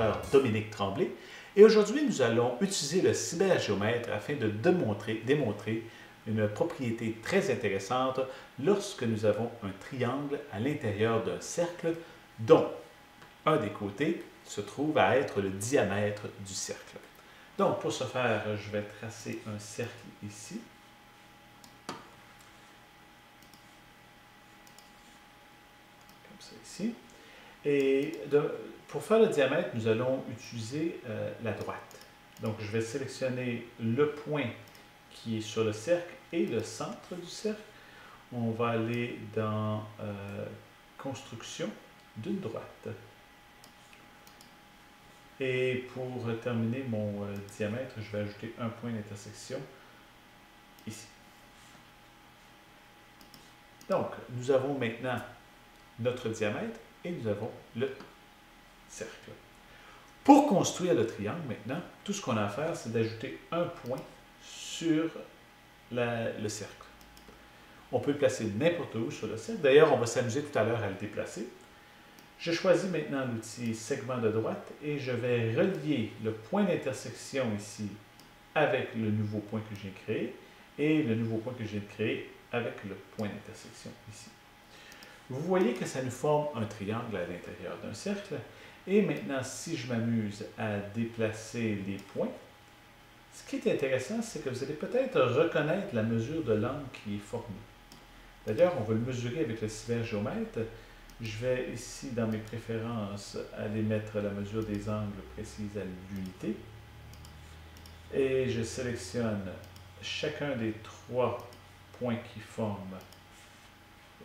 docteur Dominique Tremblay et aujourd'hui nous allons utiliser le cybergéomètre afin de démontrer une propriété très intéressante lorsque nous avons un triangle à l'intérieur d'un cercle dont un des côtés se trouve à être le diamètre du cercle. Donc pour ce faire, je vais tracer un cercle ici. Comme ça ici. Et pour faire le diamètre, nous allons utiliser la droite. Donc, je vais sélectionner le point qui est sur le cercle et le centre du cercle. On va aller dans Construction d'une droite. Et pour terminer mon diamètre, je vais ajouter un point d'intersection ici. Donc, nous avons maintenant notre diamètre et nous avons le cercle. Pour construire le triangle, maintenant, tout ce qu'on a à faire, c'est d'ajouter un point sur le cercle. On peut le placer n'importe où sur le cercle. D'ailleurs, on va s'amuser tout à l'heure à le déplacer. Je choisis maintenant l'outil segment de droite et je vais relier le point d'intersection ici avec le nouveau point que j'ai créé et le nouveau point que j'ai créé avec le point d'intersection ici. Vous voyez que ça nous forme un triangle à l'intérieur d'un cercle. Et maintenant, si je m'amuse à déplacer les points, ce qui est intéressant, c'est que vous allez peut-être reconnaître la mesure de l'angle qui est formé. D'ailleurs, on va le mesurer avec le cybergéomètre. Je vais ici, dans mes préférences, aller mettre la mesure des angles précise à l'unité. Et je sélectionne chacun des trois points qui forment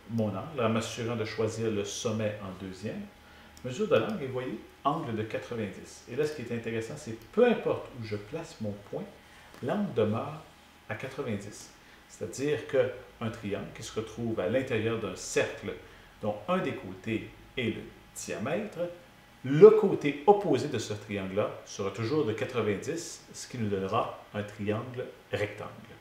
mon angle, en m'assurant de choisir le sommet en deuxième. Mesure de l'angle, et vous voyez, angle de 90. Et là, ce qui est intéressant, c'est peu importe où je place mon point, l'angle demeure à 90. C'est-à-dire qu'un triangle qui se retrouve à l'intérieur d'un cercle dont un des côtés est le diamètre, le côté opposé de ce triangle-là sera toujours de 90, ce qui nous donnera un triangle rectangle.